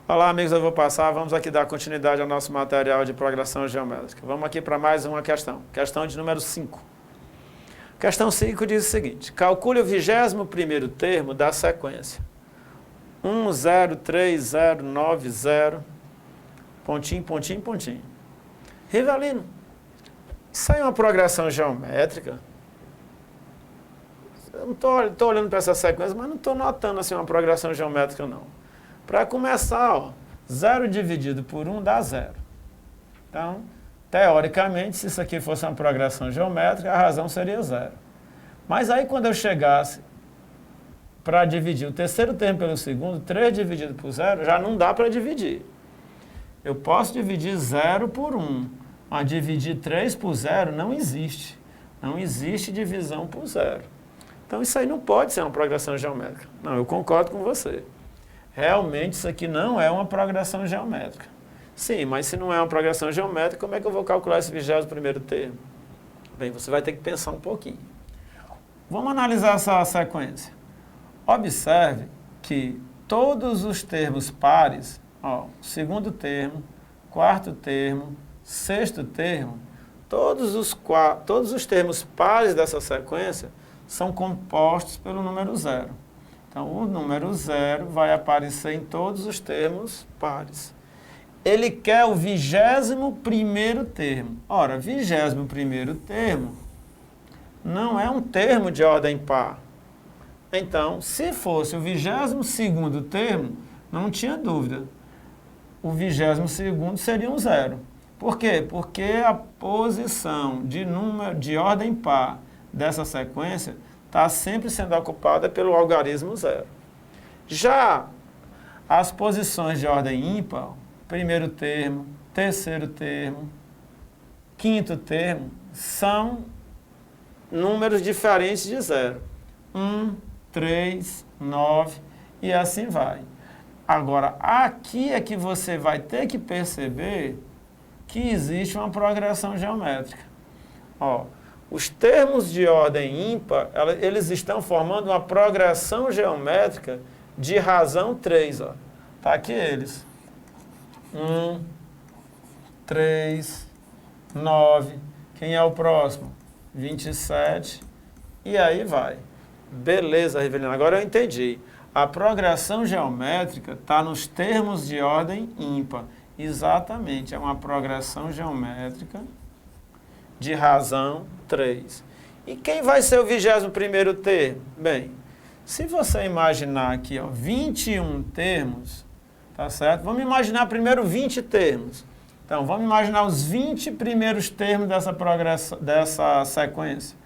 Olá, amigos, eu vou passar, vamos aqui dar continuidade ao nosso material de progressão geométrica. Vamos aqui para mais uma questão, questão de número 5. Questão 5 diz o seguinte: calcule o 21º termo da sequência 1, 0, 3, 0, 9, 0, pontinho, pontinho, pontinho. Rivelino, isso aí é uma progressão geométrica? Eu não estou olhando para essa sequência, mas não estou notando assim uma progressão geométrica, não. Para começar, ó, 0 dividido por 1 dá 0. Então, teoricamente, se isso aqui fosse uma progressão geométrica, a razão seria 0. Mas aí, quando eu chegasse para dividir o terceiro termo pelo segundo, 3 dividido por 0, já não dá para dividir. Eu posso dividir 0 por 1, mas dividir 3 por 0 não existe. Não existe divisão por 0. Então, isso aí não pode ser uma progressão geométrica. Não, eu concordo com você. Realmente, isso aqui não é uma progressão geométrica. Sim, mas se não é uma progressão geométrica, como é que eu vou calcular esse 21º termo? Bem, você vai ter que pensar um pouquinho. Vamos analisar essa sequência. Observe que todos os termos pares, ó, segundo termo, quarto termo, sexto termo, todos os termos pares dessa sequência são compostos pelo número 0. Então, o número 0 vai aparecer em todos os termos pares. Ele quer o 21º termo. Ora, 21º termo não é um termo de ordem par. Então, se fosse o 22º termo, não tinha dúvida. O 22º seria um 0. Por quê? Porque a posição de número de ordem par dessa sequência está sempre sendo ocupada pelo algarismo 0. Já as posições de ordem ímpar, primeiro termo, terceiro termo, quinto termo, são números diferentes de 0. 1, 3, 9 e assim vai. Agora, aqui é que você vai ter que perceber que existe uma progressão geométrica. Ó, os termos de ordem ímpar, eles estão formando uma progressão geométrica de razão 3. Está aqui eles. 1, 3, 9. Quem é o próximo? 27. E aí vai. Beleza, Rivelino. Agora eu entendi. A progressão geométrica está nos termos de ordem ímpar. Exatamente. É uma progressão geométrica de razão 3. E quem vai ser o 21º termo? Bem, se você imaginar aqui, ó, 21 termos, tá certo? Vamos imaginar primeiro 20 termos. Então, vamos imaginar os 20 primeiros termos dessa sequência.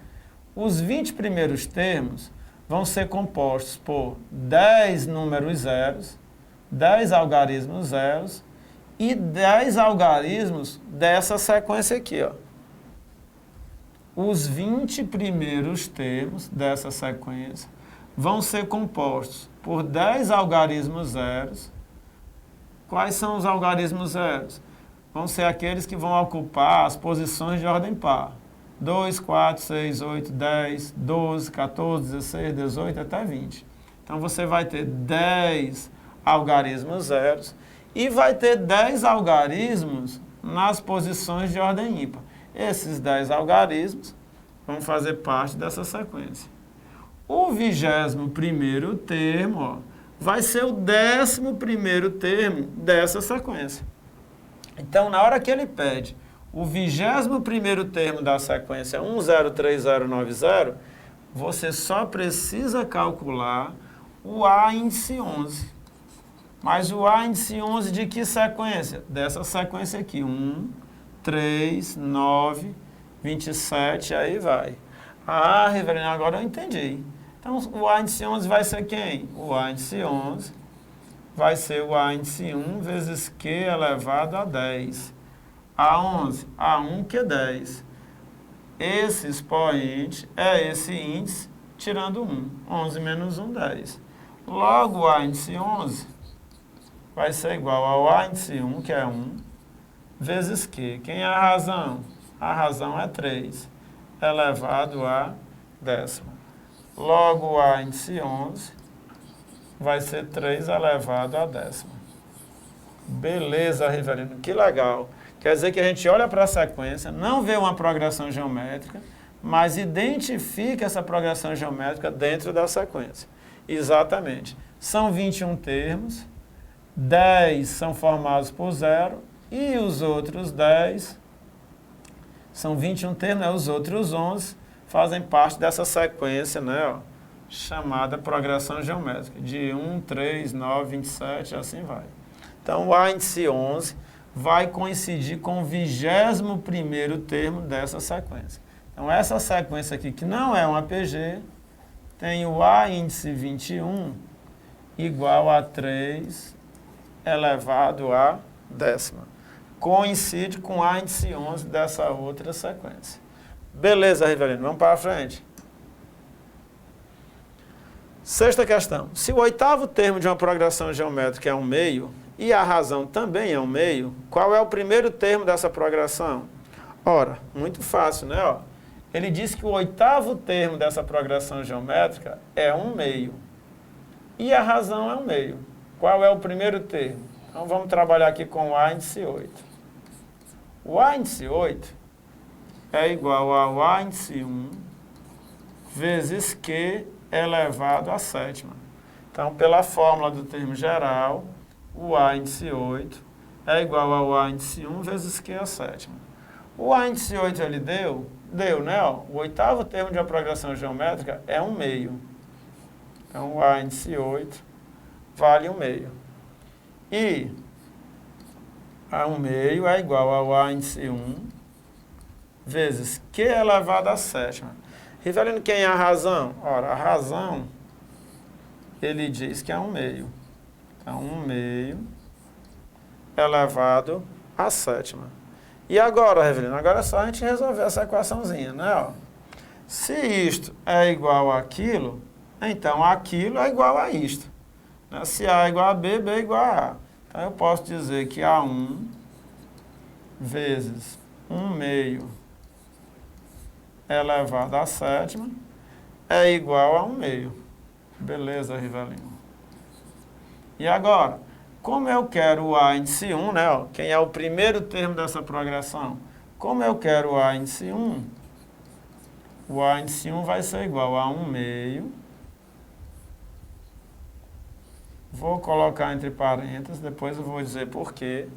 Os 20 primeiros termos vão ser compostos por 10 números zeros, 10 algarismos zeros e 10 algarismos dessa sequência aqui, ó. Os 20 primeiros termos dessa sequência vão ser compostos por 10 algarismos zeros. Quais são os algarismos zeros? Vão ser aqueles que vão ocupar as posições de ordem par. 2, 4, 6, 8, 10, 12, 14, 16, 18 até 20. Então, você vai ter 10 algarismos zeros e vai ter 10 algarismos nas posições de ordem ímpar. Esses 10 algarismos vão fazer parte dessa sequência. O 21º termo, ó, vai ser o 11º termo dessa sequência. Então, na hora que ele pede o 21º termo da sequência 103090, você só precisa calcular o A índice 11. Mas o A índice 11 de que sequência? Dessa sequência aqui, 1, 3, 9, 27, aí vai. Ah, Rivelino, agora eu entendi. Então, o A índice 11 vai ser quem? O A índice 11 vai ser o A índice 1 vezes Q elevado a 10. A11, A1 que é 10. Esse expoente é esse índice tirando 1. 11 menos 1, 10. Logo, o A índice 11 vai ser igual ao A índice 1, que é 1, vezes Q. Quem é a razão? A razão é 3, elevado a décima. Logo, o A índice 11 vai ser 3 elevado a décima. Beleza, Rivelino, que legal. Quer dizer que a gente olha para a sequência, não vê uma progressão geométrica, mas identifica essa progressão geométrica dentro da sequência. Exatamente. São 21 termos, 10 são formados por 0 e os outros 10, são 21 termos, né? Os outros 11 fazem parte dessa sequência, né, ó, chamada progressão geométrica, de 1, 3, 9, 27 e assim vai. Então, o A índice 11 vai coincidir com o 21º termo dessa sequência. Então, essa sequência aqui, que não é um APG, tem o A índice 21 igual a 3 elevado a décima. Coincide com o A índice 11 dessa outra sequência. Beleza, Rivelino, vamos para frente. Sexta questão. Se o 8º termo de uma progressão geométrica é um meio, e a razão também é um meio, qual é o primeiro termo dessa progressão? Ora, muito fácil, né? Ó, ele diz que o 8º termo dessa progressão geométrica é um meio. E a razão é um meio. Qual é o primeiro termo? Então, vamos trabalhar aqui com o A índice 8. O A índice 8 é igual ao A índice 1 vezes Q elevado à sétima. Então, pela fórmula do termo geral, o A índice 8 é igual ao A índice 1 vezes Q à sétima. O A índice 8 ele deu, né? Ó, o 8º termo de uma progressão geométrica é um meio. Então, o A índice 8 vale um meio. E a um meio é igual ao A índice 1 vezes Q elevado à sétima. Rivelino, quem é a razão? Ora, a razão, ele diz que é um meio. Então, um meio elevado à sétima. E agora, Rivelino? Agora é só a gente resolver essa equaçãozinha, né? Ó, se isto é igual àquilo, então aquilo é igual a isto. Né? Se A é igual a B, B é igual a A. Então, eu posso dizer que A1 vezes 1 meio elevado à sétima é igual a 1 meio. Beleza, Rivelino. E agora, como eu quero o A índice 1, né? Ó, quem é o primeiro termo dessa progressão? Como eu quero o A índice 1, o A índice 1 vai ser igual a 1 meio. Vou colocar entre parênteses, depois eu vou dizer por quê.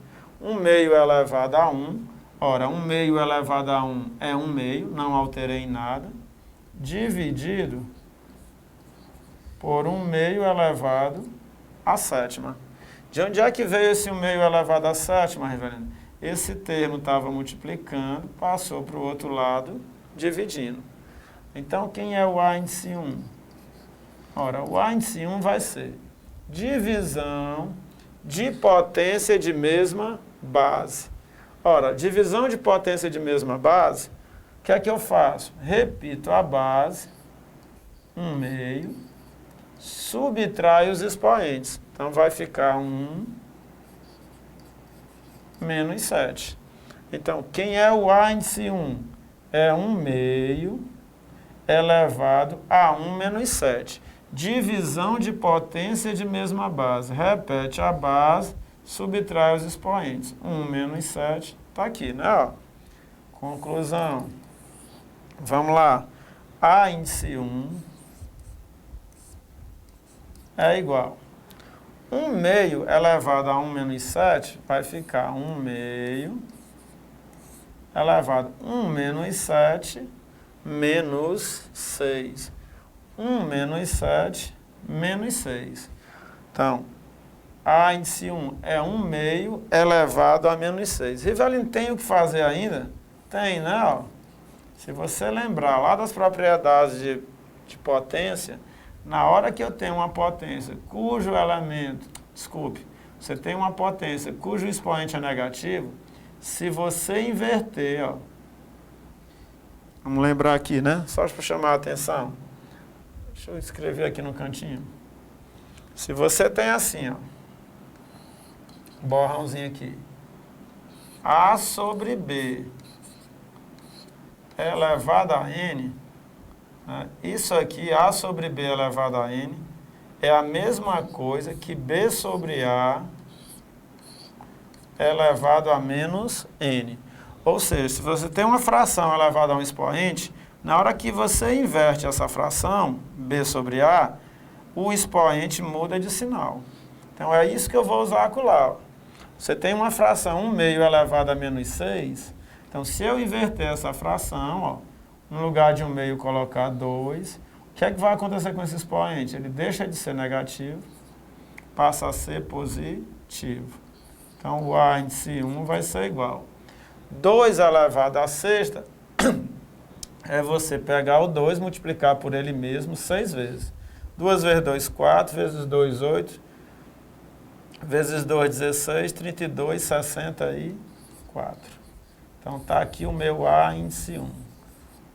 1 meio elevado a 1. Ora, 1 meio elevado a 1 é 1 meio, não alterei em nada. Dividido por 1 meio elevado à sétima. De onde é que veio esse 1 meio elevado à sétima, Rivelino? Esse termo estava multiplicando, passou para o outro lado, dividindo. Então, quem é o A índice 1? Ora, o A índice 1 vai ser divisão de potência de mesma base. Ora, divisão de potência de mesma base, o que é que eu faço? Repito a base, 1 meio, subtraio os expoentes. Então, vai ficar 1 menos 7. Então, quem é o A índice 1? É 1 meio elevado a 1 menos 7. Divisão de potência de mesma base. Repete a base, subtrai os expoentes. 1 menos 7, está aqui, né? Ó. Conclusão. Vamos lá. A índice 1 é igual. 1 meio elevado a 1 menos 7 vai ficar 1 meio elevado a 1 menos 7 menos 6. 1 menos 7 menos 6. Então, A índice 1 é 1 meio elevado a menos 6. Rivelino, tem o que fazer ainda? Tem, né? Ó. Se você lembrar lá das propriedades de potência, na hora que eu tenho uma potência cujo elemento, você tem uma potência cujo expoente é negativo, se você inverter, ó, vamos lembrar aqui, né? Só para chamar a atenção. Deixa eu escrever aqui no cantinho. Se você tem assim, ó, borrãozinho aqui, A sobre B elevado a N, né? Isso aqui, A sobre B elevado a N, é a mesma coisa que B sobre A elevado a menos n. Ou seja, se você tem uma fração elevada a um expoente, na hora que você inverte essa fração, b sobre a, o expoente muda de sinal. Então, é isso que eu vou usar acolá. Ó. Você tem uma fração 1 meio elevado a menos 6. Então, se eu inverter essa fração, ó, no lugar de 1 meio colocar 2, o que é que vai acontecer com esse expoente? Ele deixa de ser negativo, passa a ser positivo. Então, o a índice 1 vai ser igual. 2 elevado à sexta é você pegar o 2 e multiplicar por ele mesmo 6 vezes. 2 vezes 2, 4, vezes 2, 8, vezes 2, 16, 32, 64. Então, está aqui o meu A índice 1.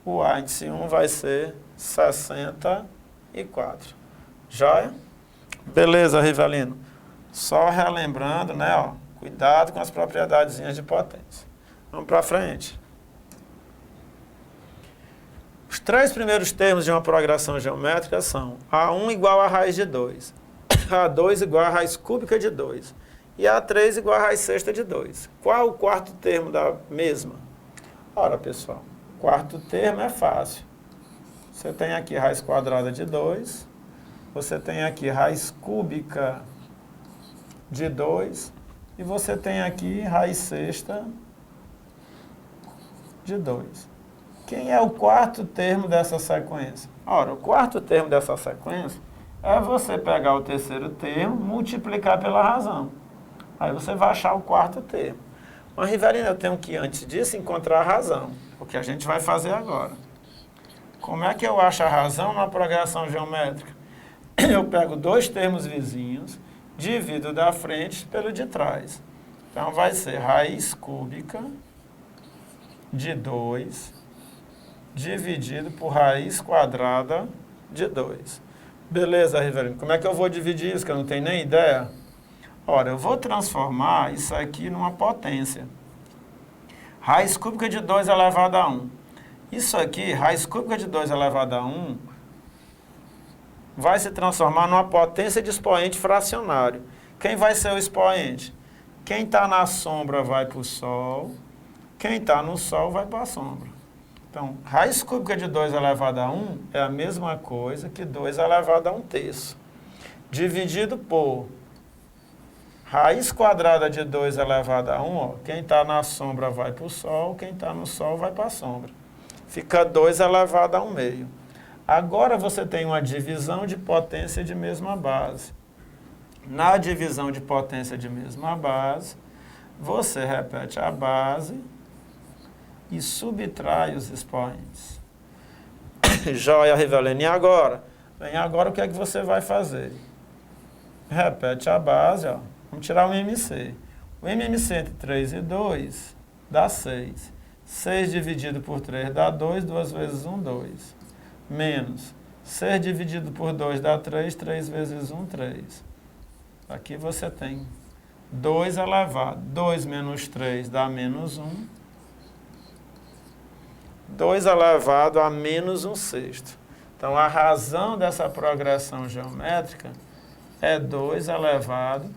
O A índice 1 vai ser 64. Joia? Beleza, Rivelino. Só relembrando, né, ó, cuidado com as propriedadezinhas de potência. Vamos para frente. Os 3 primeiros termos de uma progressão geométrica são A1 igual a raiz de 2, A2 igual a raiz cúbica de 2 e A3 igual a raiz sexta de 2. Qual o quarto termo da mesma? Ora, pessoal, o quarto termo é fácil. Você tem aqui raiz quadrada de 2, você tem aqui raiz cúbica de 2 e você tem aqui raiz sexta de 2. Quem é o quarto termo dessa sequência? Ora, o quarto termo dessa sequência é você pegar o terceiro termo, multiplicar pela razão. Aí você vai achar o quarto termo. Mas, Rivelino, eu tenho que, antes disso, encontrar a razão. O que a gente vai fazer agora. Como é que eu acho a razão numa progressão geométrica? Eu pego 2 termos vizinhos, divido o da frente pelo de trás. Então, vai ser raiz cúbica de 2 dividido por raiz quadrada de 2. Beleza, Rivelino. Como é que eu vou dividir isso, que eu não tenho nem ideia? Ora, eu vou transformar isso aqui numa potência. Raiz cúbica de 2 elevado a 1. Isso aqui, raiz cúbica de 2 elevado a 1, vai se transformar numa potência de expoente fracionário. Quem vai ser o expoente? Quem está na sombra vai para o Sol, quem está no Sol vai para a sombra. Então, raiz cúbica de 2 elevado a 1 é a mesma coisa que 2 elevado a 1/3. Dividido por raiz quadrada de 2 elevado a 1, ó, quem está na sombra vai para o Sol, quem está no Sol vai para a sombra. Fica 2 elevado a 1/2. Agora você tem uma divisão de potência de mesma base. Na divisão de potência de mesma base, você repete a base e subtrai os expoentes. Joia, Rivelino. E agora? Bem, agora o que é que você vai fazer? Repete a base, ó. Vamos tirar o MMC. O MMC entre 3 e 2 dá 6. 6 dividido por 3 dá 2, 2 vezes 1, 2. Menos 6 dividido por 2 dá 3, 3 vezes 1, 3. Aqui você tem 2 elevado. 2 menos 3 dá menos 1. 2 elevado a menos 1/6. Então, a razão dessa progressão geométrica é 2 elevado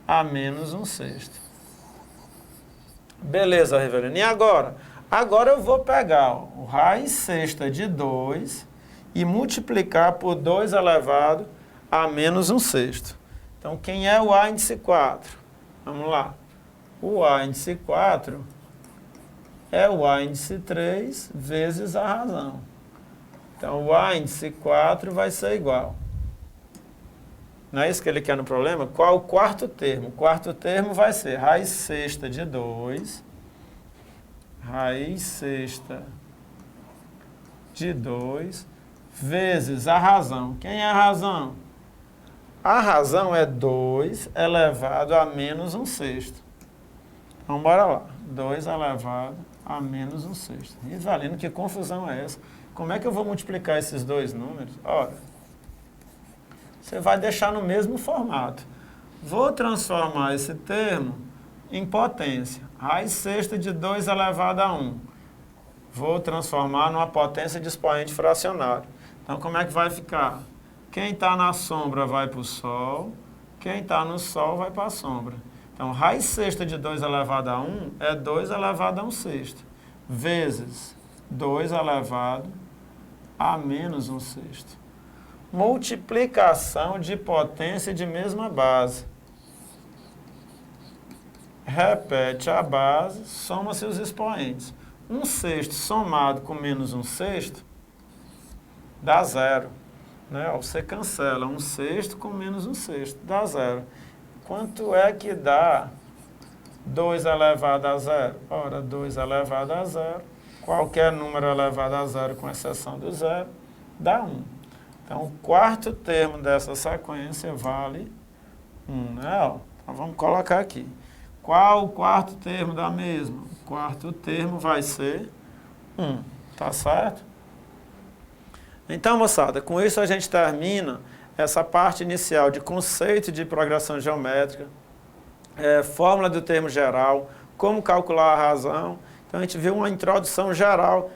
a menos 1/6. Beleza, Rivelino. E agora? Agora eu vou pegar ó, o raiz sexta de 2 e multiplicar por 2 elevado a menos 1/6. Então, quem é o A índice 4? Vamos lá. O A índice 4 é o A índice 3 vezes a razão. Então, o A índice 4 vai ser igual. Não é isso que ele quer no problema? Qual o quarto termo? O quarto termo vai ser raiz sexta de 2, raiz sexta de 2, vezes a razão. Quem é a razão? A razão é 2 elevado a menos 1/6. Então, bora lá. 2 elevado a menos 1/6. Rivelino, que confusão é essa? Como é que eu vou multiplicar esses dois números? Ora, você vai deixar no mesmo formato. Vou transformar esse termo em potência. Raiz sexta de 2 elevado a 1. Vou transformar numa potência de expoente fracionário. Então, como é que vai ficar? Quem está na sombra vai para o Sol, quem está no Sol vai para a sombra. Então, raiz sexta de 2 elevado a 1 é 2 elevado a 1 sexto, vezes 2 elevado a menos 1 sexto. Multiplicação de potência de mesma base. Repete a base, soma-se os expoentes. 1 sexto somado com menos 1 sexto dá 0. Né? Você cancela 1 sexto com menos 1 sexto, dá 0. Quanto é que dá 2 elevado a 0? Ora, 2 elevado a 0, qualquer número elevado a 0 com exceção do 0, dá 1. Então, o quarto termo dessa sequência vale 1, né? Então, vamos colocar aqui. Qual o quarto termo da mesma? O quarto termo vai ser 1, tá certo? Então, moçada, com isso a gente termina essa parte inicial de conceito de progressão geométrica, fórmula do termo geral, como calcular a razão. Então, a gente viu uma introdução geral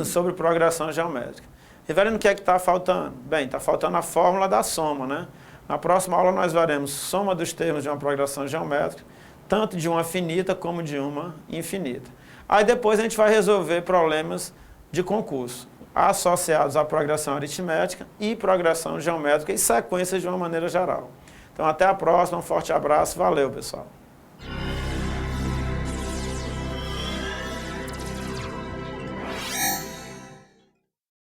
sobre progressão geométrica. Rivelino, o que é que está faltando? Bem, está faltando a fórmula da soma, né? Na próxima aula nós veremos soma dos termos de uma progressão geométrica, tanto de uma finita como de uma infinita. Aí depois a gente vai resolver problemas de concurso, associados à progressão aritmética e progressão geométrica e sequências de uma maneira geral. Então, até a próxima, um forte abraço, valeu, pessoal!